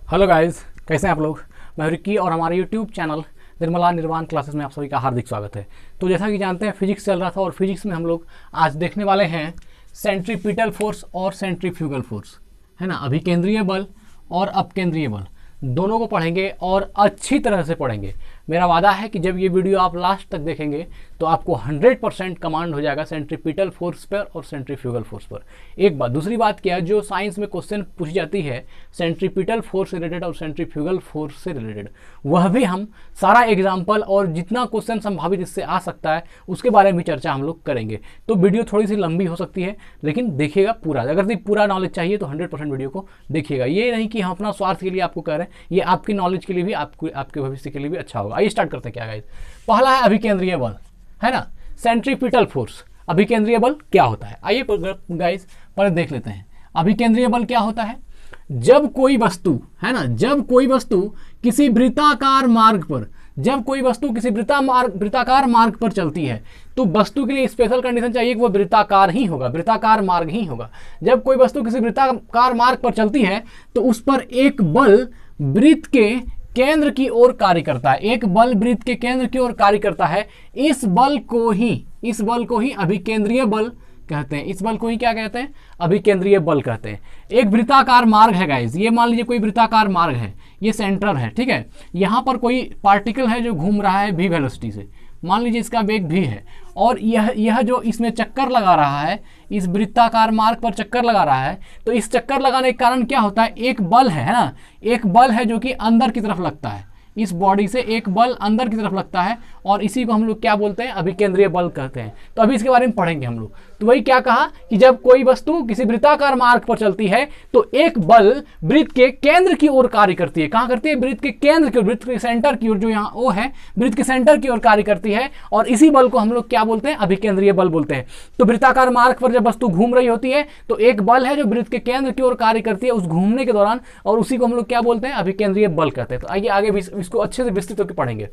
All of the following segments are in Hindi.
हेलो गाइस, कैसे हैं आप लोग। मैं रिक्की और हमारे यूट्यूब चैनल निर्मला निर्वाण क्लासेस में आप सभी का हार्दिक स्वागत है। तो जैसा कि जानते हैं फिजिक्स चल रहा था और फिजिक्स में हम लोग आज देखने वाले हैं सेंट्रीपिटल फोर्स और सेंट्रीफ्यूगल फोर्स, है ना। अभिकेंद्रीय बल और अपकेंद्रीय बल दोनों को पढ़ेंगे और अच्छी तरह से पढ़ेंगे। मेरा वादा है कि जब ये वीडियो आप लास्ट तक देखेंगे तो आपको 100% कमांड हो जाएगा सेंट्रीपिटल फोर्स पर और सेंट्रीफ्यूगल फोर्स पर। एक बात। दूसरी बात क्या है, जो साइंस में क्वेश्चन पूछी जाती है सेंट्रीपिटल फोर्स से रिलेटेड और सेंट्रीफ्यूगल फोर्स से रिलेटेड, वह भी हम सारा एग्जाम्पल और जितना क्वेश्चन संभावित इससे आ सकता है उसके बारे में चर्चा हम लोग करेंगे। तो वीडियो थोड़ी सी लंबी हो सकती है, लेकिन देखिएगा पूरा। अगर पूरा नॉलेज चाहिए तो 100% वीडियो को देखिएगा। ये नहीं कि हम अपना स्वार्थ के लिए आपको कह रहे हैं, ये आपकी नॉलेज के लिए भी, आपके भविष्य के लिए भी अच्छा होगा। आइए स्टार्ट करते हैं। क्या गाइस, पहला है अभिकेंद्रीय बल, है ना, सेंट्रीपिटल फोर्स। अभिकेंद्रीय बल क्या होता है, आइए गाइस पहले देख लेते हैं। अभिकेंद्रीय बल क्या होता है? जब कोई वस्तु, है ना, जब कोई वस्तु किसी वृत्ताकार मार्ग पर, जब कोई वस्तु किसी वृत्ताकार मार्ग पर चलती है तो वस्तु के लिए स्पेशल कंडीशन चाहिए कि वो वृत्ताकार ही होगा, वृत्ताकार मार्ग ही होगा। जब कोई वस्तु किसी वृत्ताकार मार्ग पर चलती है तो उस पर एक बल वृत्त के केंद्र की ओर कार्य करता है, एक बल वृत्त के केंद्र की ओर कार्य करता है। इस बल को ही अभिकेंद्रीय बल कहते हैं। इस बल को ही क्या कहते हैं? अभिकेंद्रीय बल कहते हैं। एक वृत्ताकार मार्ग है गाइस, ये मान लीजिए कोई वृत्ताकार मार्ग है, ये सेंटर है, ठीक है। यहाँ पर कोई पार्टिकल है जो घूम रहा है v वेलोसिटी से, मान लीजिए इसका वेग v है, और यह जो इसमें चक्कर लगा रहा है, इस वृत्ताकार मार्ग पर चक्कर लगा रहा है, तो इस चक्कर लगाने के कारण क्या होता है, एक बल है ना, एक बल है जो कि अंदर की तरफ लगता है। इस बॉडी से एक बल अंदर की तरफ लगता है और इसी को हम लोग क्या बोलते हैं? अभिकेंद्रीय बल कहते हैं। तो अभी इसके बारे में पढ़ेंगे हम लोग। तो वही क्या कहा कि जब कोई वस्तु किसी वृत्ताकार मार्ग पर चलती है तो एक बल वृत्त के केंद्र की ओर कार्य करती है। कहाँ करती है? वृत्त के केंद्र की ओर, वृत्त के सेंटर की ओर, जो यहाँ ओ है, वृत्त के सेंटर की ओर कार्य करती है, और इसी बल को हम लोग क्या बोलते हैं? अभिकेंद्रीय बल बोलते हैं। तो वृत्ताकार मार्ग पर जब वस्तु घूम रही होती है तो एक बल है जो वृत्त के केंद्र की ओर कार्य करती है उस घूमने के दौरान, और उसी को हम लोग क्या बोलते हैं? अभिकेंद्रीय बल कहते हैं। तो आइए आगे भी इसको अच्छे से विस्तृत होकर पढ़ेंगे।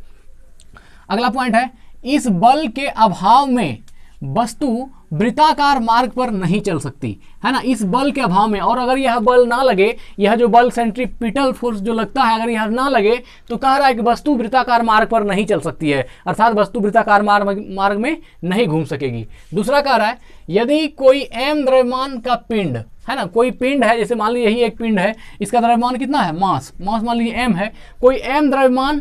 अगला पॉइंट है, इस बल के अभाव में वस्तु वृत्ताकार मार्ग पर नहीं चल सकती, है ना, इस बल के अभाव में। और अगर यह बल ना लगे, यह जो बल सेंट्रीपिटल फोर्स जो लगता है, अगर यह ना लगे तो कह रहा है कि वस्तु वृत्ताकार मार्ग पर नहीं चल सकती है, अर्थात वस्तु वृत्ताकार मार्ग में नहीं घूम सकेगी। दूसरा कह रहा है, यदि कोई m द्रव्यमान का पिंड, है ना, कोई पिंड है, जैसे मान लीजिए यही एक पिंड है, इसका द्रव्यमान कितना है? मास मान लीजिए m है। कोई m द्रव्यमान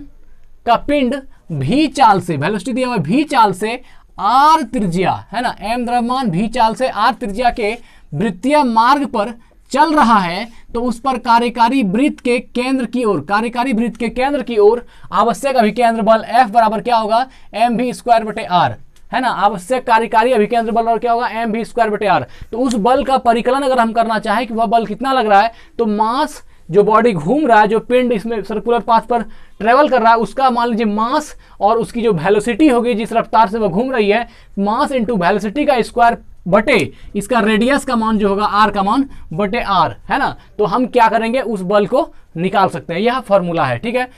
का पिंड v चाल से, वेलोसिटी दिया हुआ v चाल से r त्रिज्या, है ना, m द्रव्यमान v चाल से r त्रिज्या के वृत्तीय मार्ग पर चल रहा है, तो उस पर कार्यकारी वृत्त के केंद्र की ओर आवश्यक अभिकेंद्र बल F बराबर क्या होगा? mv²/r, है ना। आवश्यक कार्यकारी अभिकेंद्र बल और क्या होगा? mv²/r। तो उस बल का परिकलन अगर हम करना चाहें कि वह बल कितना लग रहा है, तो मास, जो बॉडी घूम रहा है, जो पिंड इसमें सर्कुलर पाथ पर ट्रेवल कर रहा है, उसका मान लीजिए मास, और उसकी जो वेलोसिटी होगी, जिस रफ्तार से वह घूम रही है, मास इंटू वेलोसिटी का स्क्वायर बटे इसका रेडियस का मान जो होगा r का मान बटे r, है ना। तो हम क्या करेंगे? उस बल को निकाल सकते हैं। यह फॉर्मूला है, ठीक है।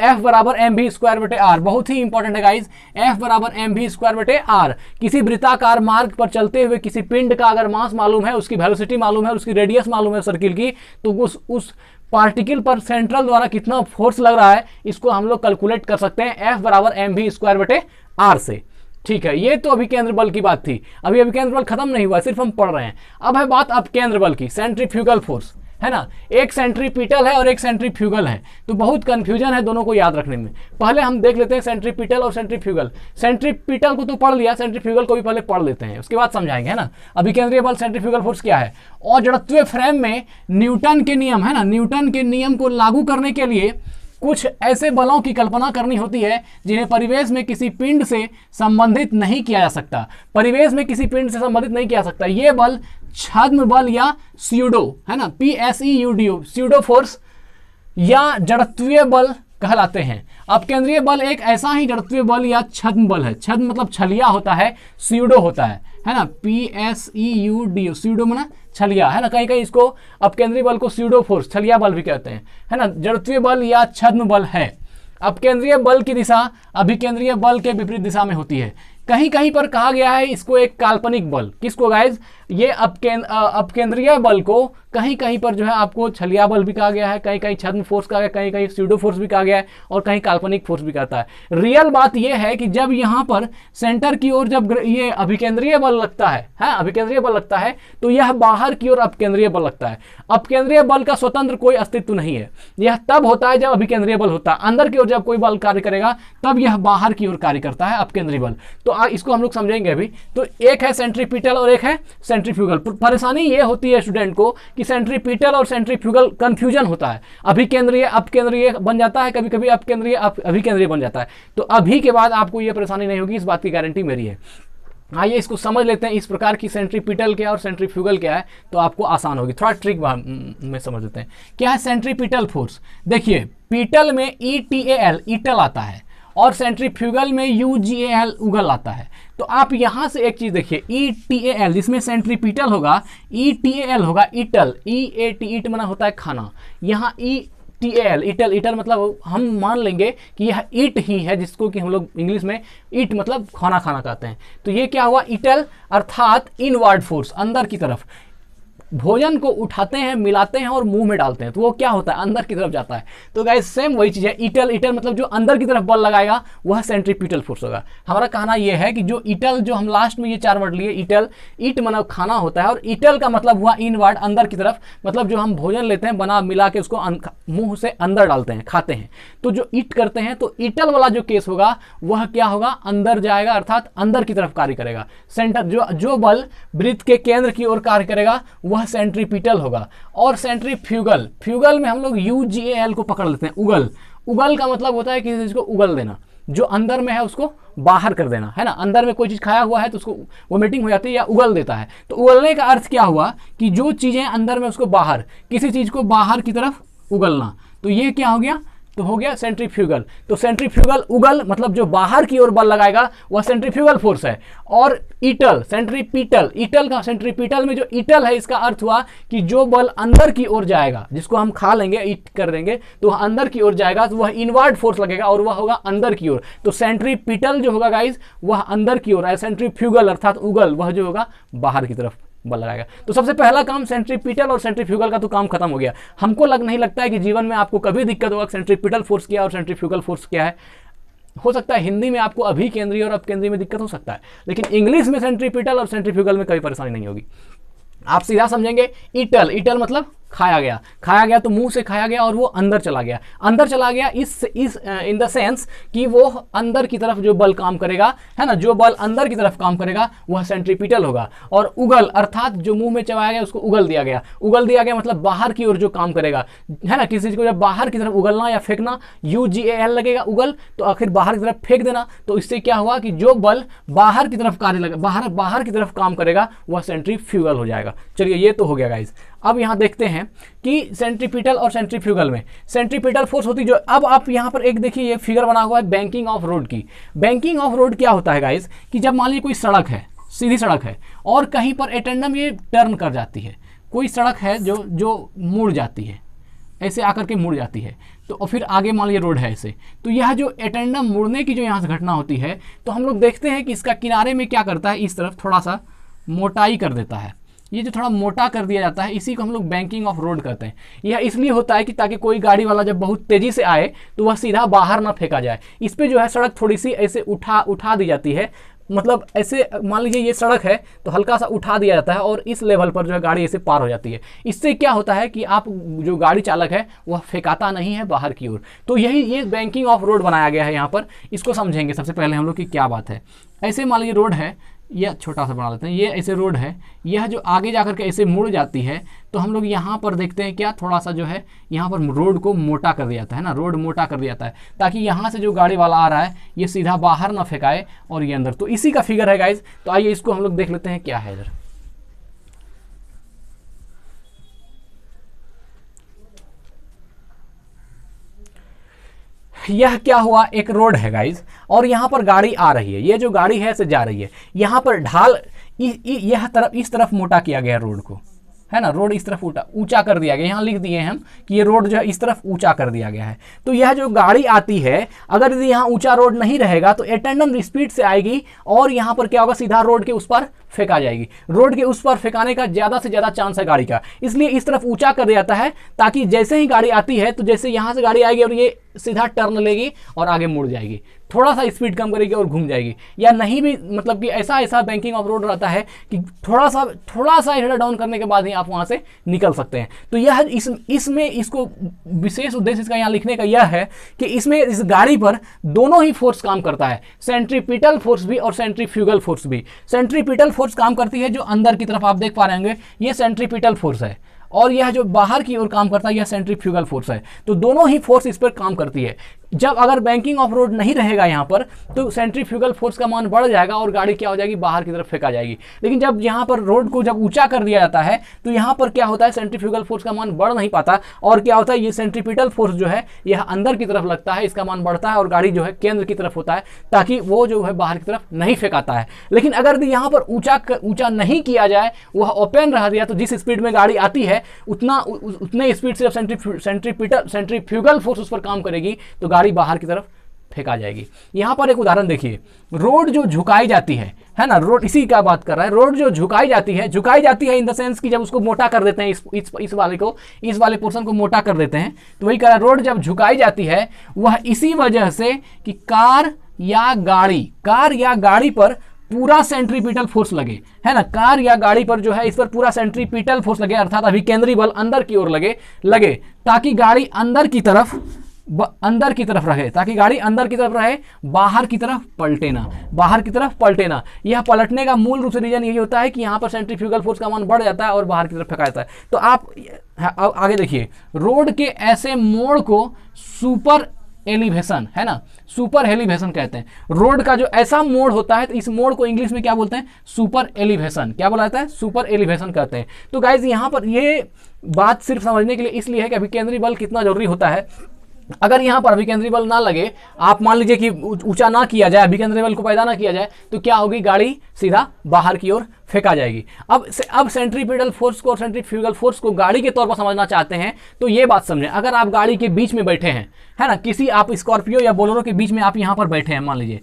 F बराबर mv²/r, बहुत ही इंपॉर्टेंट है गाइज। F बराबर mv²/r। किसी वृत्ताकार मार्ग पर चलते हुए किसी पिंड का अगर मास मालूम है, उसकी वेलोसिटी मालूम है, उसकी रेडियस मालूम है सर्किल की, तो उस पार्टिकल पर सेंट्रल द्वारा कितना फोर्स लग रहा है, इसको हम लोग कैलकुलेट कर सकते हैं F बराबर mv²/r से। ठीक है, ये तो अभिकेंद्र बल की बात थी। अभी अभिकेंद्र बल खत्म नहीं हुआ, सिर्फ हम पढ़ रहे हैं। अब है बात अपकेंद्र बल की, सेंट्रीफ्यूगल फोर्स, है ना। एक सेंट्रीपिटल है और एक सेंट्रीफ्यूगल है, तो बहुत कंफ्यूजन है दोनों को याद रखने में। पहले हम देख लेते हैं सेंट्रीपिटल और सेंट्रीफ्यूगल। सेंट्रीपिटल को तो पढ़ लिया, सेंट्रीफ्यूगल को भी पहले पढ़ लेते हैं, उसके बाद समझाएंगे, है ना। अभिकेंद्रीय बल सेंट्रीफ्यूगल फोर्स क्या है? और जड़त्वीय फ्रेम में न्यूटन के नियम, है ना, न्यूटन के नियम को लागू करने के लिए कुछ ऐसे बलों की कल्पना करनी होती है जिन्हें परिवेश में किसी पिंड से संबंधित नहीं किया जा सकता। परिवेश में किसी पिंड से संबंधित नहीं किया जा सकता। ये बल छद्म बल या स्यूडो, है ना, PSEUDO, स्यूडो फोर्स या जड़त्वीय बल कहलाते हैं। अपकेंद्रीय बल एक ऐसा ही जड़त्वीय बल या छद्म बल है। छद्म मतलब छलिया होता है, स्यूडो होता है ना, PSEUDO, स्यूडो माना छलिया, है ना। कहीं कहीं इसको अपकेंद्रीय बल को स्यूडो फोर्स, छलिया बल भी कहते हैं, है ना। जड़त्वीय बल या छद्म बल है। अपकेंद्रीय बल की दिशा अभिकेंद्रीय बल के विपरीत दिशा में होती है। कहीं कहीं पर कहा गया है इसको एक काल्पनिक बल। किसको गाइज? ये अपकेंद्रीय बल को कहीं कहीं पर जो है आपको छलिया बल भी कहा गया है, कहीं कहीं छद्म फोर्स कहा गया, कहीं कहीं स्यूडो फोर्स भी कहा गया है, और कहीं काल्पनिक फोर्स भी कहता है। रियल बात यह है कि जब यहाँ पर सेंटर की ओर जब ये अभिकेंद्रीय बल लगता है, अभिकेंद्रीय बल लगता है, तो यह बाहर की ओर अपकेंद्रीय बल लगता है। अपकेंद्रीय बल का स्वतंत्र कोई अस्तित्व नहीं है। यह तब होता है जब अभिकेंद्रीय बल होता है। अंदर की ओर जब कोई बल कार्य करेगा तब यह बाहर की ओर कार्य करता है, अपकेंद्रीय बल। तो इसको हम लोग समझेंगे अभी। तो एक है सेंट्रीपिटल और एक है सेंट्रीफ्यूगल। परेशानी यह होती है स्टूडेंट को कि सेंट्रीपिटल और सेंट्रीफ्यूगल कंफ्यूजन होता है। अभिकेंद्रीय अपकेंद्रीय बन जाता है, कभी कभी अपकेंद्रीय अभिकेंद्रीय बन जाता है। तो अभी के बाद आपको यह परेशानी नहीं होगी, इस बात की गारंटी मेरी है। आइए इसको समझ लेते हैं, इस प्रकार की सेंट्रीपिटल क्या है और सेंट्रीफ्यूगल क्या है, तो आपको आसान होगी। थोड़ा ट्रिक में समझ लेते हैं। क्या है सेंट्रीपिटल फोर्स? देखिए, पीटल में ETAL ईटल आता है और सेंट्रीफ्यूगल में UGAL उगल आता है। तो आप यहां से एक चीज देखिए, ETAL जिसमें सेंट्रीपिटल होगा, ETAL होगा ईटल, EAT ईट मना होता है खाना, यहाँ ETAL ईटल, ईटल मतलब हम मान लेंगे कि यह ईट ही है, जिसको कि हम लोग इंग्लिश में ईट मतलब खाना खाना कहते हैं। तो ये क्या हुआ? ईटल अर्थात इनवर्ड फोर्स, अंदर की तरफ भोजन को उठाते हैं, मिलाते हैं और मुंह में डालते हैं, तो वो क्या होता है? अंदर की तरफ जाता है। तो गाइस सेम वही चीज है, ईटल ईटल मतलब जो अंदर की तरफ बल लगाएगा वह सेंट्रीपिटल फोर्स होगा। हमारा कहना यह है कि जो ईटल, जो हम लास्ट में ये 4 वर्ड लिए, ईटल, ईट मतलब खाना होता है, और ईटल का मतलब हुआ इनवर्ड, अंदर की तरफ, मतलब जो हम भोजन लेते हैं, बना मिला के उसको मुंह से अंदर डालते हैं, खाते हैं, तो जो ईट करते हैं, तो ईटल वाला जो केस होगा वह क्या होगा? अंदर जाएगा, अर्थात अंदर की तरफ कार्य करेगा। सेंटर जो बल वृत्त के केंद्र की ओर कार्य करेगा वह सेंट्रीपिटल होगा। और सेंट्रीफ्यूगल, फ्यूगल में हम लोग UGAL को पकड़ लेते हैं। उगल, उगल का मतलब होता है किसी चीज को उगल देना, जो अंदर में है उसको बाहर कर देना, है ना। अंदर में कोई चीज खाया हुआ है तो उसको वोमिटिंग हो जाती है या उगल देता है। तो उगलने का अर्थ क्या हुआ? कि जो चीजें अंदर में उसको बाहर, किसी चीज को बाहर की तरफ उगलना। तो ये क्या हो गया? तो हो गया सेंट्रीफ्यूगल। तो सेंट्रीफ्यूगल उगल मतलब जो बाहर की ओर बल लगाएगा वह सेंट्रीफ्यूगल फोर्स है। और ईटल, सेंट्रीपिटल, ईटल का, सेंट्रीपिटल में जो ईटल है इसका अर्थ हुआ कि जो बल अंदर की ओर जाएगा, जिसको हम खा लेंगे, ईट कर देंगे, तो वह अंदर की ओर जाएगा, तो वह इनवर्ड फोर्स लगेगा और वह होगा अंदर की ओर। तो सेंट्रीपिटल जो होगा गाइज वह अंदर की ओर है, सेंट्रीफ्यूगल अर्थात उगल वह जो होगा बाहर की तरफ बल लगाएगा। तो सबसे पहला काम सेंट्रीपिटल और सेंट्रीफ्यूगल का तो काम खत्म हो गया। हमको नहीं लगता है कि जीवन में आपको कभी दिक्कत होगा सेंट्रीपिटल फोर्स क्या और सेंट्रीफ्यूगल फोर्स क्या है। हो सकता है हिंदी में आपको अभी केंद्रीय और अपकेंद्रीय में दिक्कत हो सकता है, लेकिन इंग्लिश में सेंट्रीपिटल और सेंट्रीफ्यूगल में कोई परेशानी नहीं होगी। आप सीधा समझेंगे, ईटल, ईटल मतलब खाया गया, खाया गया तो मुंह से खाया गया और वो अंदर चला गया, अंदर चला गया इस इन द सेंस कि वो अंदर की तरफ जो बल काम करेगा, है ना, जो बल अंदर की तरफ काम करेगा वह सेंट्रीपिटल होगा। और उगल अर्थात जो मुंह में चबाया गया उसको उगल दिया गया, उगल दिया गया मतलब बाहर की ओर जो काम करेगा, है ना। किसी चीज को जब बाहर की तरफ उगलना या फेंकना, UGAL लगेगा उगल, तो आखिर बाहर की तरफ फेंक देना। तो इससे क्या हुआ कि जो बल बाहर की तरफ कार्य लगे, बाहर की तरफ काम करेगा वह सेंट्रीफ्यूगल हो जाएगा। चलिए ये तो हो गया गाइस। अब यहाँ देखते हैं कि सेंट्रीपिटल और सेंट्रीफ्यूगल में सेंट्रीपिटल फोर्स होती जो, अब आप यहाँ पर एक देखिए ये फिगर बना हुआ है बैंकिंग ऑफ रोड की। बैंकिंग ऑफ रोड क्या होता है गाइस कि जब मान लीजिए कोई सड़क है, सीधी सड़क है और कहीं पर एटेंडम ये टर्न कर जाती है, कोई सड़क है जो मुड़ जाती है, ऐसे आकर के मुड़ जाती है, तो फिर आगे मान लीजिए रोड है ऐसे, तो यह जो एटेंडम मुड़ने की जो यहाँ से घटना होती है, तो हम लोग देखते हैं कि इसका किनारे में क्या करता है, इस तरफ थोड़ा सा मोटाई कर देता है। ये जो थोड़ा मोटा कर दिया जाता है इसी को हम लोग बैंकिंग ऑफ रोड कहते हैं। यह इसलिए होता है कि ताकि कोई गाड़ी वाला जब बहुत तेजी से आए तो वह सीधा बाहर ना फेंका जाए। इस पे जो है सड़क थोड़ी सी ऐसे उठा दी जाती है, मतलब ऐसे मान लीजिए ये सड़क है तो हल्का सा उठा दिया जाता है और इस लेवल पर जो है गाड़ी ऐसे पार हो जाती है। इससे क्या होता है कि आप जो गाड़ी चालक है वह फेंकाता नहीं है बाहर की ओर। तो यही ये बैंकिंग ऑफ रोड बनाया गया है यहाँ पर। इसको समझेंगे सबसे पहले हम लोग की क्या बात है। ऐसे मान लीजिए रोड है, यह छोटा सा बना लेते हैं, ये ऐसे रोड है, यह जो आगे जाकर के ऐसे मुड़ जाती है, तो हम लोग यहाँ पर देखते हैं क्या थोड़ा सा जो है यहाँ पर रोड को मोटा कर दिया जाता है ना, रोड मोटा कर दिया जाता है ताकि यहाँ से जो गाड़ी वाला आ रहा है ये सीधा बाहर ना फेंकाए और ये अंदर। तो इसी का फिगर है गाइज। तो आइए इसको हम लोग देख लेते हैं क्या है इधर। यह क्या हुआ, एक रोड है गाइज और यहाँ पर गाड़ी आ रही है, ये जो गाड़ी है से जा रही है, यहाँ पर ढाल यह तरफ इस तरफ मोटा किया गया रोड को, है ना, रोड इस तरफ ऊंचा कर दिया गया। यहाँ लिख दिए हम कि ये रोड जो है इस तरफ ऊंचा कर दिया गया है। तो यह जो गाड़ी आती है, अगर यहाँ ऊंचा रोड नहीं रहेगा तो एटेंडम स्पीड से आएगी और यहाँ पर क्या होगा, सीधा रोड के उस पर फेंका जाएगी। रोड के उस पर फेंकाने का ज़्यादा से ज़्यादा चांस है गाड़ी का, इसलिए इस तरफ ऊंचा कर दिया जाता है ताकि जैसे ही गाड़ी आती है तो जैसे यहाँ से गाड़ी आएगी और ये सीधा टर्न लेगी और आगे मुड़ जाएगी, थोड़ा सा स्पीड कम करेगी और घूम जाएगी। या नहीं भी मतलब कि ऐसा बैंकिंग ऑफ रोड रहता है कि थोड़ा सा हेडर डाउन करने के बाद ही आप वहाँ से निकल सकते हैं। तो यह इसमें इसको विशेष उद्देश्य इसका यहाँ लिखने का यह है कि इसमें इस गाड़ी पर दोनों ही फोर्स काम करता है, सेंट्रीपिटल फोर्स भी और सेंट्रीफ्यूगल फोर्स भी। सेंट्रीपिटल फोर्स काम करती है जो अंदर की तरफ आप देख पा रहे होंगे, ये सेंट्रीपिटल फोर्स है, और यह जो बाहर की ओर काम करता है यह सेंट्रीफ्यूगल फोर्स है। तो दोनों ही फोर्स इस पर काम करती है। जब अगर बैंकिंग ऑफ रोड नहीं रहेगा यहाँ पर तो सेंट्रीफ्यूगल फोर्स का मान बढ़ जाएगा और गाड़ी क्या हो जाएगी, बाहर की तरफ फेंका जाएगी। लेकिन जब यहाँ पर रोड को जब ऊंचा कर दिया जाता है तो यहाँ पर क्या होता है, सेंट्रीफ्यूगल फोर्स का मान बढ़ नहीं पाता, और क्या होता है, ये सेंट्रीपिटल फोर्स जो है यह अंदर की तरफ लगता है, इसका मान बढ़ता है और गाड़ी जो है केंद्र की तरफ होता है ताकि वो जो है बाहर की तरफ नहीं फेंकाता है। लेकिन अगर यहाँ पर ऊंचा नहीं किया जाए, वह ओपन रह दिया, तो जिस स्पीड में गाड़ी आती है उतने स्पीड से सेंट्रीफ्यूगल फोर्स उस पर काम करेगी तो गाड़ी बाहर की तरफ फेंका जाएगी। यहाँ पर एक उदाहरण देखिए, रोड जो झुकाई जाती है ना, रोड इसी का बात कर रहा है। रोड जो झुकाई जाती है इन द सेंस कि जब उसको मोटा कर देते हैं, इस वाले पोर्शन को मोटा कर देते हैं, तो वही कह रहा है, रोड जब झुकाई जाती है वह इसी वजह से कि कार या गाड़ी पर पूरा सेंट्रीपिटल फोर्स लगे, है ना, कार या गाड़ी पर जो है इस पर पूरा सेंट्रीपिटल फोर्स लगे, अर्थात अभिकेंद्री बल अंदर की ओर लगे ताकि गाड़ी अंदर की तरफ रहे, ताकि गाड़ी अंदर की तरफ रहे, बाहर की तरफ पलटे ना। यह पलटने का मूल रूप से रीजन यही होता है कि यहाँ पर सेंट्रीफ्यूगल फोर्स का मान बढ़ जाता है और बाहर की तरफ फेंका जाता है। तो आप आगे देखिए, रोड के ऐसे मोड़ को सुपर एलिवेशन, है ना, सुपर एलिवेशन कहते हैं। रोड का जो ऐसा मोड़ होता है तो इस मोड़ को इंग्लिश में क्या बोलते हैं, सुपर एलिवेशन। क्या बोला जाता है, सुपर एलिवेशन कहते हैं। तो गाइज यहाँ पर ये बात सिर्फ समझने के लिए इसलिए है कि अभिकेंद्री बल कितना जरूरी होता है। अगर यहाँ पर अभिकेंद्री बल ना लगे, आप मान लीजिए कि ऊंचा ना किया जाए, अभिकेंद्री बल को पैदा ना किया जाए, तो क्या होगी, गाड़ी सीधा बाहर की ओर फेंका जाएगी। अब सेंट्रीपिटल फोर्स को और सेंट्रीफ्यूगल फोर्स को गाड़ी के तौर पर समझना चाहते हैं तो ये बात समझें। अगर आप गाड़ी के बीच में बैठे हैं, है ना, किसी आप स्कॉर्पियो या बोलेरो के बीच में आप यहाँ पर बैठे हैं मान लीजिए,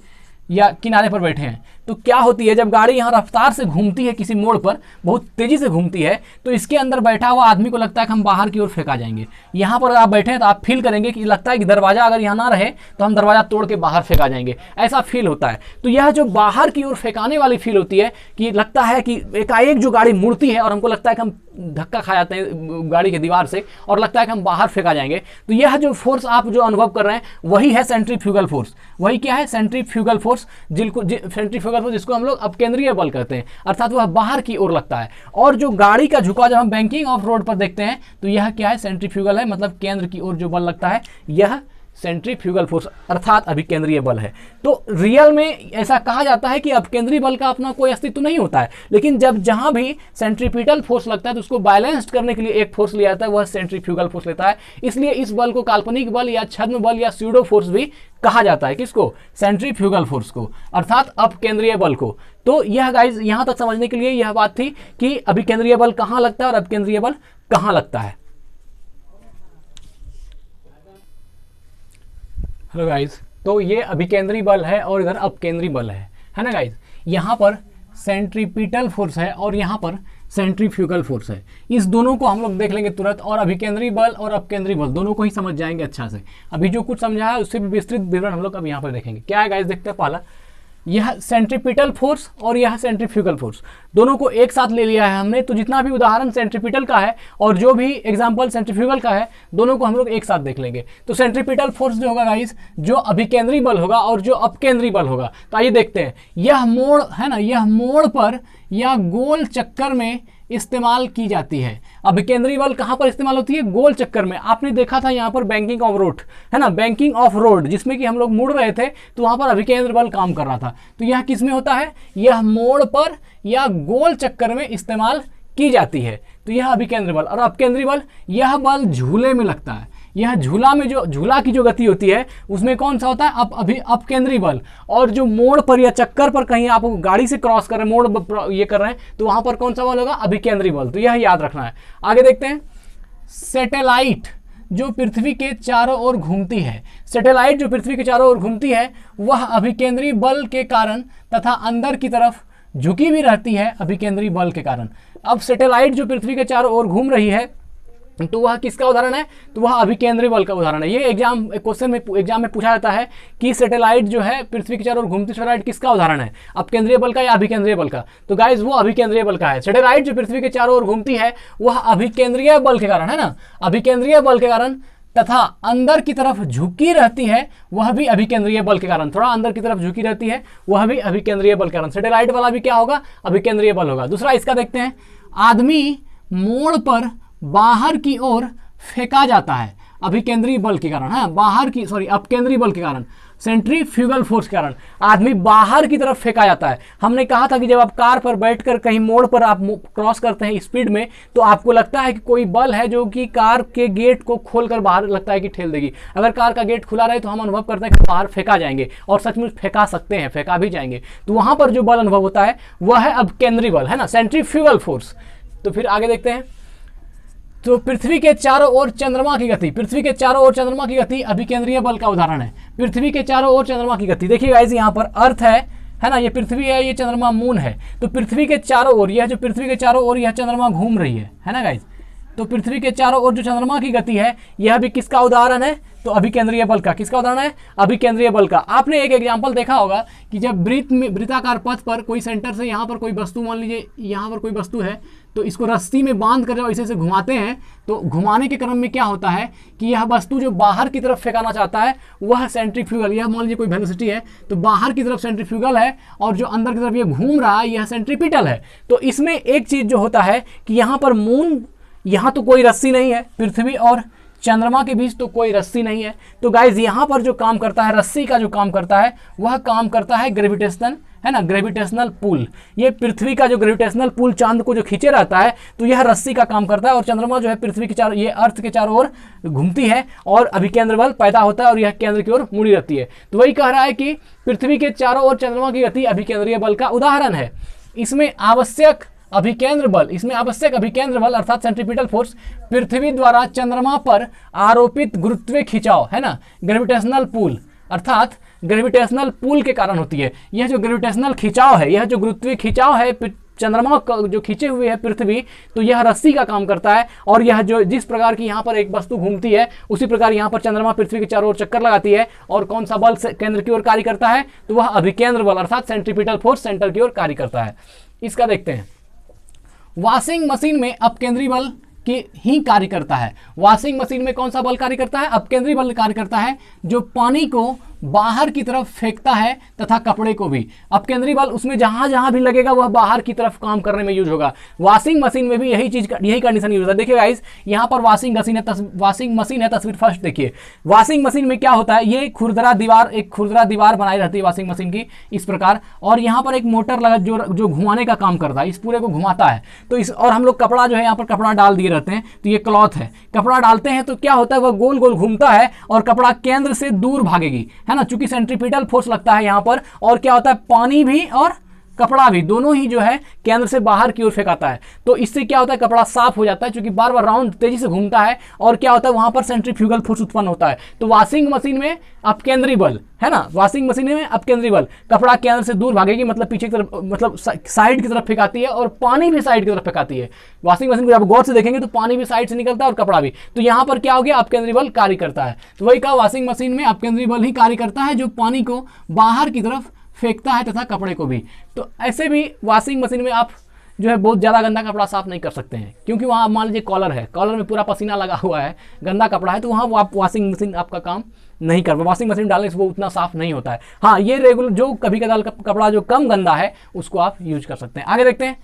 या किनारे पर बैठे हैं, तो क्या होती है, जब गाड़ी यहाँ रफ्तार से घूमती है किसी मोड़ पर, बहुत तेजी से घूमती है, तो इसके अंदर बैठा हुआ आदमी को लगता है कि हम बाहर की ओर फेंका जाएंगे। यहाँ पर आप बैठे हैं तो आप फील करेंगे कि लगता है कि दरवाजा अगर यहाँ ना रहे तो हम दरवाजा तोड़ के बाहर फेंका जाएंगे, ऐसा फील होता है। तो यह जो बाहर की ओर फेंकाने वाली फील होती है कि लगता है कि एकाएक जो गाड़ी मुड़ती है और हमको लगता है कि हम धक्का खा जाते हैं गाड़ी के दीवार से और लगता है कि हम बाहर फेंका जाएंगे, तो यह जो फोर्स आप जो अनुभव कर रहे हैं वही है सेंट्रीफ्यूगल फोर्स। वही क्या है, सेंट्रीफ्यूगल फोर्स, सेंट्रीफ्यूगल फोर्स जिसको हम लोग अपकेंद्रीय बल कहते हैं, अर्थात वह बाहर की ओर लगता है। और जो गाड़ी का झुकाव जब हम बैंकिंग ऑफ रोड पर देखते हैं तो यह क्या है, सेंट्रीफ्यूगल है, मतलब केंद्र की ओर जो बल लगता है यह सेंट्रीफ्यूगल फोर्स अर्थात अभिकेंद्रीय बल है। तो रियल में ऐसा कहा जाता है कि अपकेंद्रीय बल का अपना कोई अस्तित्व नहीं होता है, लेकिन जब जहां भी सेंट्रीपिटल फोर्स लगता है तो उसको बैलेंस्ड करने के लिए एक फोर्स लिया जाता है, वह सेंट्रीफ्यूगल फोर्स लेता है। इसलिए इस बल को काल्पनिक बल या छद्म बल या स्यूडो फोर्स भी कहा जाता है। किसको, सेंट्रीफ्यूगल फोर्स को, अर्थात अपकेंद्रीय बल को। तो यह गाइज यहां तक समझने के लिए यह बात थी कि अभिकेंद्रीय बल कहां लगता है और अपकेंद्रीय बल कहां लगता है। हेलो गाइज, तो ये अभिकेंद्री बल है और इधर अपकेंद्री बल है ना गाइज। यहाँ पर सेंट्रीपिटल फोर्स है और यहाँ पर सेंट्रीफ्यूगल फोर्स है। इस दोनों को हम लोग देख लेंगे तुरंत, और अभिकेंद्री बल और अपकेंद्री बल दोनों को ही समझ जाएंगे अच्छा से। अभी जो कुछ समझा है उससे भी विस्तृत विवरण हम लोग अब यहाँ पर देखेंगे। क्या है गाइज, देखते हैं। पहला, यह सेंट्रीपिटल फोर्स और यह सेंट्रीफ्यूगल फोर्स, दोनों को एक साथ ले लिया है हमने। तो जितना भी उदाहरण सेंट्रीपिटल का है और जो भी एग्जांपल सेंट्रीफ्यूगल का है, दोनों को हम लोग एक साथ देख लेंगे। तो सेंट्रीपिटल फोर्स जो होगा गाइस, जो अभिकेंद्री बल होगा और जो अपकेंद्री बल होगा। तो आइए देखते हैं। यह मोड़ है ना, यह मोड़ पर या गोल चक्कर में इस्तेमाल की जाती है। अभिकेंद्री बल कहाँ पर इस्तेमाल होती है, गोल चक्कर में। आपने देखा था यहाँ पर बैंकिंग ऑफ रोड, है ना, बैंकिंग ऑफ रोड, जिसमें कि हम लोग मुड़ रहे थे तो वहाँ पर अभिकेंद्र बल काम कर रहा था। तो यह किस में होता है, यह मोड़ पर या गोल चक्कर में इस्तेमाल की जाती है। तो यह अभिकेंद्र बल। और अपकेंद्री बल, यह बल झूले में लगता है। यह झूला में जो झूला की जो गति होती है उसमें कौन सा होता है, अपकेंद्री बल। और जो मोड़ पर या चक्कर पर कहीं आप गाड़ी से क्रॉस कर रहे हैं, मोड़ ये कर रहे हैं, तो वहां पर कौन सा बल होगा, अभिकेंद्री बल। तो यह याद रखना है। आगे देखते हैं। सैटेलाइट जो पृथ्वी के चारों ओर घूमती है, सैटेलाइट जो पृथ्वी के चारों ओर घूमती है, वह अभिकेंद्री बल के कारण तथा अंदर की तरफ झुकी भी रहती है अभिकेंद्री बल के कारण। अब सैटेलाइट जो पृथ्वी के चारों ओर घूम रही है तो वह किसका उदाहरण है? तो वह अभिकेंद्री बल का उदाहरण है। ये क्वेश्चन में एग्जाम में पूछा जाता है कि सैटेलाइट जो है पृथ्वी के चारों ओर घूमती सैटेलाइट किसका उदाहरण है, अपकेंद्रीय बल का या अभिकेंद्रीय बल का? तो गाइज वो अभिकेंद्रीय बल का है। सैटेलाइट जो पृथ्वी के चारों ओर घूमती है वह अभिकेंद्रीय बल के कारण है ना, अभिकेंद्रीय बल के कारण, तथा अंदर की तरफ झुकी रहती है वह भी अभिकेंद्रीय बल के कारण। थोड़ा अंदर की तरफ झुकी रहती है वह भी अभिकेंद्रीय बल के कारण। सैटेलाइट वाला भी क्या होगा? अभिकेंद्रीय बल होगा। दूसरा इसका देखते हैं, आदमी मोड़ पर बाहर की ओर फेंका जाता है अभिकेंद्रीय बल के कारण, है अपकेंद्रीय बल के कारण, सेंट्रीफ्यूगल फोर्स के कारण आदमी बाहर की तरफ फेंका जाता है। हमने कहा था कि जब आप कार पर बैठकर कहीं मोड़ पर आप क्रॉस करते हैं स्पीड में तो आपको लगता है कि कोई बल है जो कि कार के गेट को खोलकर बाहर लगता है कि ठेल देगी। अगर कार का गेट खुला रहे तो हम अनुभव करते हैं कि बाहर फेंका जाएंगे, और सचमुच फेंका सकते हैं, फेंका भी जाएंगे। तो वहां पर जो बल अनुभव होता है वह है अपकेंद्रीय बल, है ना, सेंट्रीफ्यूगल फोर्स। तो फिर आगे देखते हैं, तो पृथ्वी के चारों ओर चंद्रमा की गति, पृथ्वी के चारों ओर चंद्रमा की गति अभिकेंद्रीय बल का उदाहरण है। पृथ्वी के चारों ओर चंद्रमा की गति, देखिए गाइस यहाँ पर अर्थ है ना, ये पृथ्वी है, ये चंद्रमा मून है। तो पृथ्वी के चारों ओर, यह जो पृथ्वी के चारों ओर यह चंद्रमा घूम रही है ना गाइस। तो पृथ्वी के चारों ओर जो चंद्रमा की गति है यह भी किसका उदाहरण है? तो अभिकेंद्रीय बल का। किसका उदाहरण है? अभिकेंद्रीय बल का। आपने एक एग्जांपल देखा होगा कि जब वृत्ताकार पथ पर कोई सेंटर से यहाँ पर कोई वस्तु, मान लीजिए यहाँ पर कोई वस्तु है, तो इसको रस्सी में बांध कर जब इसे घुमाते हैं तो घुमाने के क्रम में क्या होता है कि यह वस्तु जो बाहर की तरफ फेंकाना चाहता है वह सेंट्रीफ्यूगल, यह मान लीजिए कोई वेलोसिटी है तो बाहर की तरफ सेंट्रीफ्यूगल है और जो अंदर की तरफ ये घूम रहा है यह सेंट्रीपिटल है। तो इसमें एक चीज़ जो होता है कि यहाँ पर मून, यहाँ तो कोई रस्सी नहीं है, पृथ्वी और चंद्रमा के बीच तो कोई रस्सी नहीं है। तो गाइज यहाँ पर जो काम करता है, रस्सी का जो काम करता है वह काम करता है ग्रेविटेशनल, है ना, ग्रेविटेशनल पुल। ये पृथ्वी का जो ग्रेविटेशनल पुल चांद को जो खींचे रहता है तो यह रस्सी का काम करता है, और चंद्रमा जो है पृथ्वी के चारों, ये अर्थ के चारों ओर घूमती है और अभिकेंद्र बल पैदा होता है और यह केंद्र की ओर मुड़ी रहती है। तो वही कह रहा है कि पृथ्वी के चारों ओर चंद्रमा की गति अभिकेंद्रीय बल का उदाहरण है। इसमें आवश्यक अभिकेंद्र बल अर्थात सेंट्रीपिटल फोर्स पृथ्वी द्वारा चंद्रमा पर आरोपित गुरुत्वीय खिंचाव, है ना, ग्रेविटेशनल पुल अर्थात ग्रेविटेशनल पुल के कारण होती है। यह जो ग्रेविटेशनल खिंचाव है, यह जो गुरुत्वीय खिंचाव है चंद्रमा का जो खींचे हुए है पृथ्वी, तो यह रस्सी का काम करता है। और यह जो जिस प्रकार की यहाँ पर एक वस्तु घूमती है उसी प्रकार यहाँ पर चंद्रमा पृथ्वी के चारों ओर चक्कर लगाती है, और कौन सा बल केंद्र की ओर कार्य करता है? तो वह अभिकेंद्र बल अर्थात सेंट्रीपिटल फोर्स सेंटर की ओर कार्य करता है। इसका देखते हैं, वॉशिंग मशीन में अपकेंद्रीय बल की ही कार्य करता है। वॉशिंग मशीन में कौन सा बल कार्य करता है? अपकेंद्रीय बल कार्य करता है, जो पानी को बाहर की तरफ फेंकता है तथा कपड़े को भी। अपकेंद्रीय बल उसमें जहां जहां भी लगेगा वह बाहर की तरफ काम करने में यूज होगा। वॉशिंग मशीन में भी यही कंडीशन यूज होता है। देखिए गाइस, यहाँ पर वॉशिंग मशीन है, तस्वीर फर्स्ट देखिए। वॉशिंग मशीन में क्या होता है, ये एक खुरदरा दीवार बनाई रहती है वॉशिंग मशीन की इस प्रकार, और यहाँ पर एक मोटर लगा जो घुमाने का काम करता है, इस पूरे को घुमाता है। तो इस, और हम लोग कपड़ा जो है यहाँ पर कपड़ा डाल दिए रहते हैं, तो ये क्लॉथ है, कपड़ा डालते हैं तो क्या होता है, वह गोल गोल घूमता है और कपड़ा केंद्र से दूर भागेगी, है ना, चूंकि सेंट्रीपिटल फोर्स लगता है यहाँ पर। और क्या होता है, पानी भी और कपड़ा भी दोनों ही जो है केंद्र से बाहर की ओर फेंकाता है। तो इससे क्या होता है, कपड़ा साफ हो जाता है, क्योंकि बार बार राउंड तेजी से घूमता है, और क्या होता है वहां पर सेंट्रीफ्यूगल फोर्स उत्पन्न होता है। तो वॉशिंग मशीन में अपकेंद्रीय बल, है ना, वॉशिंग मशीन में अपकेंद्रीय बल, कपड़ा केंद्र से दूर भागेगी, मतलब पीछे की तरफ, मतलब साइड की तरफ फेंकाती है, और पानी भी साइड की तरफ फेंकाती है। वॉशिंग मशीन को जब गौर से देखेंगे तो पानी भी साइड से निकलता है और कपड़ा भी। तो यहाँ पर क्या हो गया, अपकेंद्रीय बल कार्य करता है। तो वही कहा, वॉशिंग मशीन में अपकेंद्रीय बल ही कार्य करता है, जो पानी को बाहर की तरफ फेंकता है तथा कपड़े को भी। तो ऐसे भी वॉशिंग मशीन में आप जो है बहुत ज़्यादा गंदा कपड़ा साफ नहीं कर सकते हैं, क्योंकि वहाँ मान लीजिए कॉलर है, कॉलर में पूरा पसीना लगा हुआ है, गंदा कपड़ा है, तो वहाँ आप वॉशिंग मशीन आपका काम नहीं कर, वॉशिंग मशीन डालने से वो उतना साफ नहीं होता है। हाँ, ये रेगुलर जो कभी कदार कपड़ा जो कम गंदा है उसको आप यूज कर सकते हैं। आगे देखते हैं,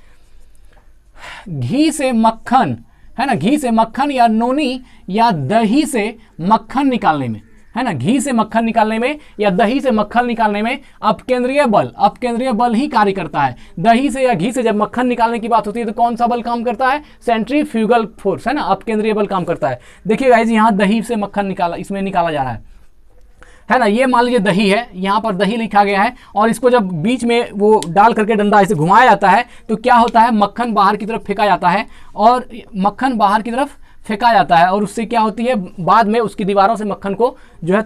घी से मक्खन, है ना, घी से मक्खन या नोनी या दही से मक्खन निकालने में, है ना, घी से मक्खन निकालने में या दही से मक्खन निकालने में अपकेंद्रीय बल ही कार्य करता है। दही से या घी से जब मक्खन निकालने की बात होती है तो कौन सा बल काम करता है? सेंट्रीफ्यूगल फोर्स, है ना, अपकेंद्रीय बल काम करता है। देखिए गाइस, यहाँ दही से मक्खन निकाला जा रहा है ना, ये मान लीजिए दही है, यहाँ पर दही लिखा गया है, और इसको जब बीच में वो डाल करके डंडा ऐसे घुमाया जाता है तो क्या होता है, मक्खन बाहर की तरफ फेंका जाता है, और मक्खन बाहर की तरफ फेंका जाता है और उससे क्या होती है, बाद में उसकी दीवारों से मक्खन को जो है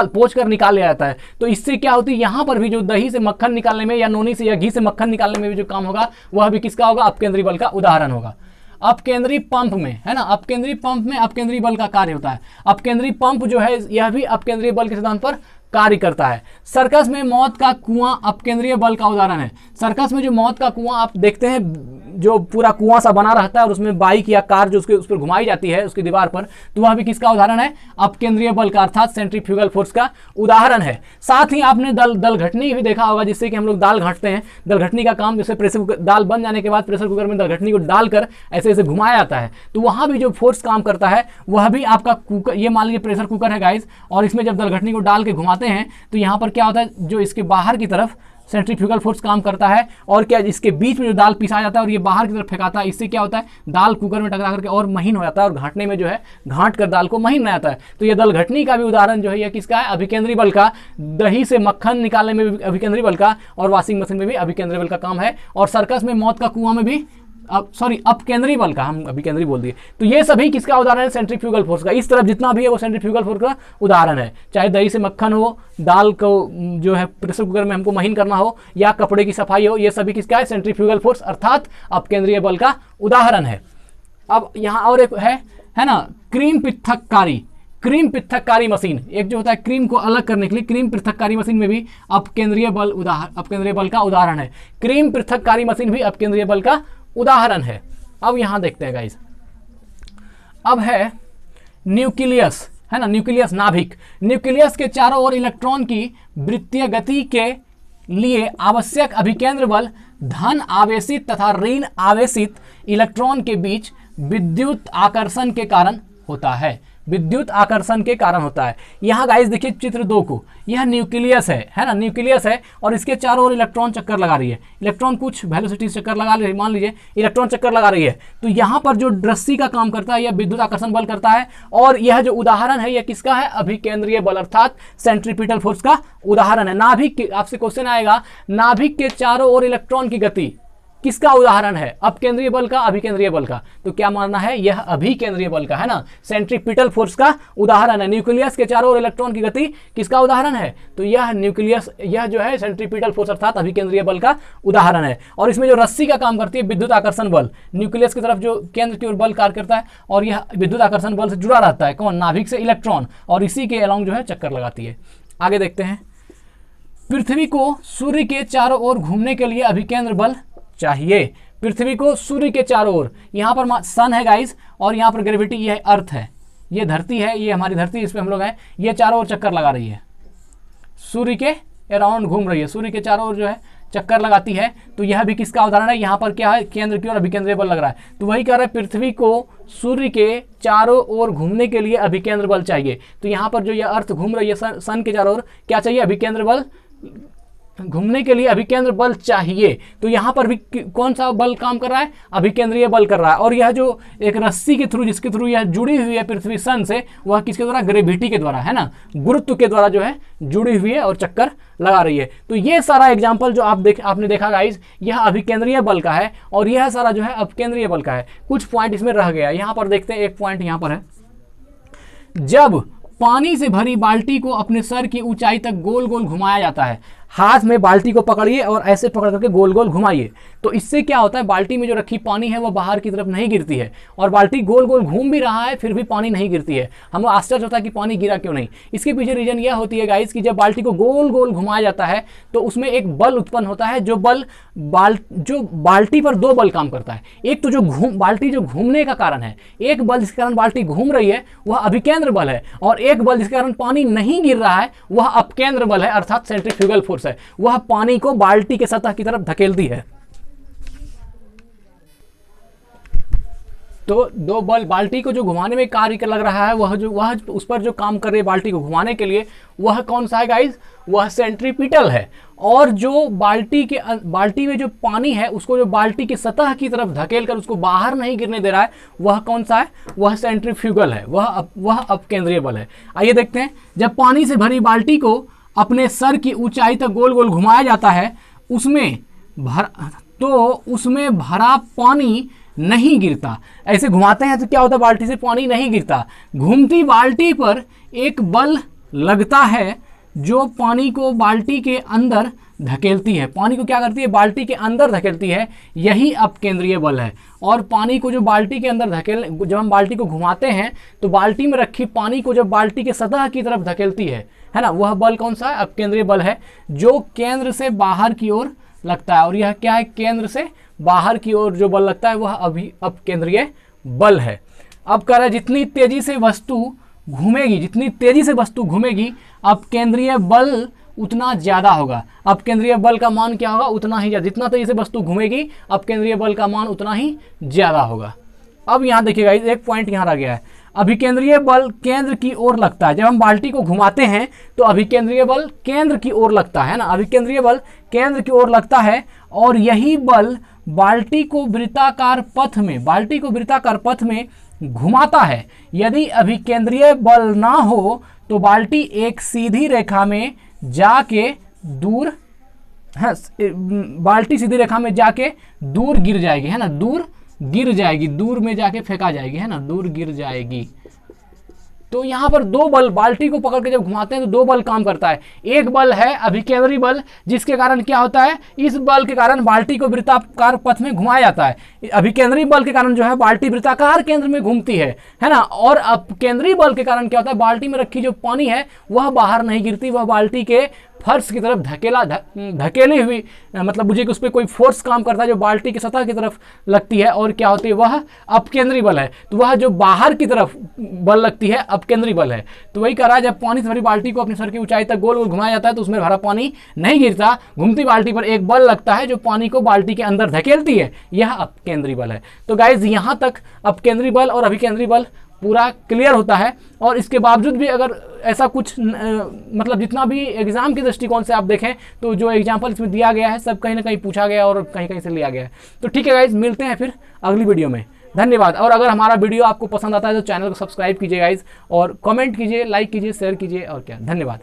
पोंछ कर निकाल लिया जाता है। तो इससे क्या होती है, यहाँ पर भी जो दही से मक्खन निकालने में या नोनी से या घी से मक्खन निकालने में भी जो काम होगा वह भी किसका होगा, अपकेंद्रीय बल का उदाहरण होगा। अपकेंद्रीय पंप में, है ना, अपकेंद्रीय पंप में अपकेंद्रीय बल का कार्य होता है। अपकेंद्रीय पंप जो है यह भी अपकेंद्रीय बल के सिद्धांत पर कार्य करता है। सर्कस में मौत का कुआं अपकेंद्रीय बल का उदाहरण है। सर्कस में जो मौत का कुआं आप देखते हैं, जो पूरा कुआं सा बना रहता है और उसमें बाइक या कार जो उसके उस पर घुमाई जाती है उसकी दीवार पर, तो वह भी किसका उदाहरण है, अपकेंद्रीय बल का अर्थात सेंट्रीफ्यूगल फोर्स का उदाहरण है। साथ ही आपने दल घटनी भी देखा होगा, जिससे कि हम लोग दाल घाटते हैं। दल घटनी का काम जैसे प्रेशर कुकर, दाल बन जाने के बाद प्रेशर कुकर में दल घटनी को डालकर ऐसे ऐसे घुमाया जाता है, तो वहां भी जो फोर्स काम करता है वह भी आपका कुकर, ये मान लीजिए प्रेशर कुकर है गाइस, और इसमें जब दल घटनी को डाल के घुमाते हैं तो यहाँ पर क्या होता है, जो इसके बाहर की तरफ सेंट्रीफ्यूगल फोर्स काम करता है, और क्या इसके बीच में जो दाल पिसाया जाता है और ये बाहर की तरफ फेंकाता है, इससे क्या होता है, दाल कुकर में टकरा करके और महीन हो जाता है और घाटने में जो है घाट कर दाल को महीन बनाया जाता है। तो ये दल घटनी का भी उदाहरण जो है यह किसका है, अभिकेंद्रीय बल का। दही से मक्खन निकालने में भी अभिकेंद्रीय बल का, और वॉशिंग मशीन में भी अभिकेंद्रीय बल का काम है, और सर्कस में मौत का कुआं में भी अपकेंद्रीय बल का, हम अभिकेंद्रीय बोल दिए। तो ये सभी किसका उदाहरण है, सेंट्रीफ्यूगल फोर्स का। इस तरफ जितना भी है वो सेंट्रीफ्यूगल फोर्स का उदाहरण है। चाहे दही से मक्खन हो, दाल को जो है प्रेशर कुकर में हमको महीन करना हो, या कपड़े की सफाई हो, ये सभी किसका है, सेंट्रीफ्यूगल फोर्स अर्थात अपकेंद्रीय बल का उदाहरण है। अब यहाँ और एक है ना, क्रीम पृथक्कारी मशीन, एक जो होता है क्रीम को अलग करने के लिए, क्रीम पृथक्कारी मशीन में भी अपकेंद्रीय बल का उदाहरण है। क्रीम पृथक्कारी मशीन भी अपकेंद्रीय बल का उदाहरण है। अब यहां देखते हैं गाइस, अब है न्यूक्लियस, है ना, न्यूक्लियस नाभिक। न्यूक्लियस के चारों ओर इलेक्ट्रॉन की वृत्तीय गति के लिए आवश्यक अभिकेंद्र बल धन आवेशित तथा ऋण आवेशित इलेक्ट्रॉन के बीच विद्युत आकर्षण के कारण होता है। विद्युत आकर्षण के कारण होता है। यहाँ गाइस देखिए चित्र 2 को, यह न्यूक्लियस है ना, न्यूक्लियस है और इसके चारों ओर इलेक्ट्रॉन चक्कर लगा रही है। इलेक्ट्रॉन कुछ वेलोसिटी चक्कर लगा रही है, मान लीजिए इलेक्ट्रॉन चक्कर लगा रही है, तो यहाँ पर जो रस्सी का काम करता है यह विद्युत आकर्षण बल करता है। और यह जो उदाहरण है यह किसका है, अभिकेंद्रीय बल अर्थात सेंट्रीपिटल फोर्स का उदाहरण है। नाभिक, आपसे क्वेश्चन आएगा, नाभिक के चारों ओर इलेक्ट्रॉन की गति किसका उदाहरण है, अपकेंद्रीय बल का, अभिकेंद्रीय बल का। तो क्या मानना है, यह अभिकेंद्रीय बल का, है ना, सेंट्रीपिटल फोर्स का उदाहरण है। न्यूक्लियस के चारों ओर इलेक्ट्रॉन की गति किसका उदाहरण है, तो यह न्यूक्लियस, यह जो है सेंट्रीपिटल फोर्स अर्थात अभिकेंद्रीय बल का उदाहरण है। और इसमें जो रस्सी का काम करती है विद्युत आकर्षण बल, न्यूक्लियस की तरफ जो केंद्र की ओर बल कार्य करता है और यह विद्युत आकर्षण बल से जुड़ा रहता है, कौन, नाभिक से इलेक्ट्रॉन, और इसी के अलॉन्ग जो है चक्कर लगाती है। आगे देखते हैं, पृथ्वी को सूर्य के चारों ओर घूमने के लिए अभिकेंद्र बल चाहिए। पृथ्वी को सूर्य के चारों ओर, यहाँ पर सन है गाइस, और यहाँ पर ग्रेविटी, यह अर्थ है, ये धरती है, ये हमारी धरती, इस पे हम लोग हैं, ये चारों ओर चक्कर लगा रही है, सूर्य के अराउंड घूम रही है, सूर्य के चारों ओर जो है चक्कर लगाती है। तो यह भी किसका उदाहरण है, यहाँ पर क्या है, केंद्र की ओर अभिकेंद्रीय बल लग रहा है। तो वही कह रहा है, पृथ्वी को सूर्य के चारों ओर घूमने के लिए अभिकेंद्र बल चाहिए। तो यहाँ पर जो यह अर्थ घूम रही है सन के चारों ओर, क्या चाहिए, अभिकेंद्र बल, घूमने के लिए अभिकेंद्र बल चाहिए। तो यहाँ पर भी कौन सा बल काम कर रहा है, अभिकेंद्रीय बल कर रहा है। और यह जो एक रस्सी के थ्रू, जिसके थ्रू यह जुड़ी हुई है पृथ्वी सन से, वह किसके द्वारा, ग्रेविटी के द्वारा, है ना, गुरुत्व के द्वारा जो है जुड़ी हुई है और चक्कर लगा रही है। तो ये सारा एग्जाम्पल जो आपने देखा गाइज, यह अभिकेंद्रीय बल का है और यह सारा जो है अपकेंद्रीय बल का है। कुछ पॉइंट इसमें रह गया, यहाँ पर देखते हैं, एक पॉइंट यहाँ पर है, जब पानी से भरी बाल्टी को अपने सर की ऊंचाई तक गोल गोल घुमाया जाता है। हाथ में बाल्टी को पकड़िए और ऐसे पकड़ करके गोल गोल घुमाइए, तो इससे क्या होता है, बाल्टी में जो रखी पानी है वो बाहर की तरफ नहीं गिरती है, और बाल्टी गोल गोल घूम भी रहा है फिर भी पानी नहीं गिरती है। हमें आश्चर्य होता है कि पानी गिरा क्यों नहीं। इसके पीछे रीजन यह होती है गाइस कि जब बाल्टी को गोल गोल घुमाया जाता है तो उसमें एक बल उत्पन्न होता है, जो बाल्टी पर 2 बल काम करता है। एक तो जो बाल्टी जो घूमने का कारण है, एक बल जिसके कारण बाल्टी घूम रही है वह अभिकेंद्र बल है, और एक बल जिसके कारण पानी नहीं गिर रहा है वह अपकेंद्र बल है अर्थात सेंट्रीफ्यूगल फोर्स है। वह पानी को बाल्टी के सतह की तरफ धकेलती है। तो 2 बल बाल्टी को जो घुमाने में कार्य लग रहा है, वह उस पर जो काम कर रही है बाल्टी को घुमाने के लिए, वह कौन सा है गाइस, वह सेंट्रीपिटल है। और जो बाल्टी में जो पानी है उसको जो बाल्टी की सतह की तरफ धकेल कर उसको बाहर नहीं गिरने दे रहा है, वह कौन सा है, वह सेंट्रीफ्यूगल है, वह अपकेंद्रीय बल है। आइए देखते हैं, जब पानी से भरी बाल्टी को अपने सर की ऊंचाई तक गोल गोल घुमाया जाता है, उसमें भरा पानी नहीं गिरता। ऐसे घुमाते हैं तो क्या होता है, बाल्टी से पानी नहीं गिरता। घूमती बाल्टी पर एक बल लगता है जो पानी को बाल्टी के अंदर धकेलती है। पानी को क्या करती है, बाल्टी के अंदर धकेलती है, यही अपकेंद्रीय बल है। और पानी को जो बाल्टी के अंदर जब हम बाल्टी को घुमाते हैं तो बाल्टी में रखी पानी को जब बाल्टी के सतह की तरफ धकेलती है ना, वह बल कौन सा है, अपकेंद्रीय बल है, जो केंद्र से बाहर की ओर लगता है। और यह क्या है, केंद्र से बाहर की ओर जो बल लगता है वह अभी अपकेंद्रीय बल है। अब कह रहा है जितनी तेजी से वस्तु घूमेगी, जितनी तेजी से वस्तु घूमेगी, अपकेंद्रीय बल उतना ज्यादा होगा। अपकेंद्रीय बल का मान क्या होगा, उतना ही ज्यादा। जितना तेजी से वस्तु घूमेगी अपकेंद्रीय बल का मान उतना ही ज्यादा होगा। अब यहाँ देखिएगा, एक पॉइंट यहाँ रह गया है, अभिकेंद्रीय बल केंद्र की ओर लगता है। जब हम बाल्टी को घुमाते हैं तो अभिकेंद्रीय बल केंद्र की ओर लगता है ना, अभिकेंद्रीय बल केंद्र की ओर लगता है। और यही बल बाल्टी को वृत्ताकार पथ में घुमाता है। यदि अभिकेंद्रीय बल ना हो तो बाल्टी एक सीधी रेखा में जाके दूर बाल्टी सीधी रेखा में जाके दूर गिर जाएगी, है ना, दूर गिर जाएगी, दूर में जाके फेंका जाएगी, है ना, दूर गिर जाएगी। तो यहाँ पर दो बल, बाल्टी को पकड़ के जब घुमाते हैं तो दो बल काम करता है। एक बल है अभिकेंद्री बल, जिसके कारण क्या होता है, इस बल के कारण बाल्टी को वृत्ताकार पथ में घुमाया जाता है। अभिकेंद्री बल के कारण जो है बाल्टी वृत्ताकार केंद्र में घूमती है ना। और अपकेंद्री बल के कारण क्या होता है, बाल्टी में रखी जो पानी है वह बाहर नहीं गिरती, वह बाल्टी के फर्श की तरफ धकेली हुई, मतलब मुझे कि उस पर कोई फोर्स काम करता है जो बाल्टी की सतह की तरफ लगती है, और क्या होती है, वह अपकेंद्री बल है। तो वह जो बाहर की तरफ बल लगती है अपकेंद्री बल है। तो वही कह रहा है, जब पानी से भरी बाल्टी को अपने सर की ऊंचाई तक गोल गोल घुमाया जाता है तो उसमें भरा पानी नहीं गिरता, घूमती बाल्टी पर एक बल लगता है जो पानी को बाल्टी के अंदर धकेलती है, यह अपकेंद्री बल है। तो गाइज यहाँ तक अपकेंद्री बल और अभिकेंद्री बल पूरा क्लियर होता है। और इसके बावजूद भी अगर ऐसा कुछ मतलब जितना भी एग्जाम के दृष्टिकोण से आप देखें तो जो एग्जाम्पल इसमें दिया गया है सब कहीं ना कहीं पूछा गया और कहीं कहीं से लिया गया है। तो ठीक है गाइज, मिलते हैं फिर अगली वीडियो में। धन्यवाद। और अगर हमारा वीडियो आपको पसंद आता है तो चैनल को सब्सक्राइब कीजिए गाइज, और कमेंट कीजिए, लाइक कीजिए, शेयर कीजिए, और क्या। धन्यवाद।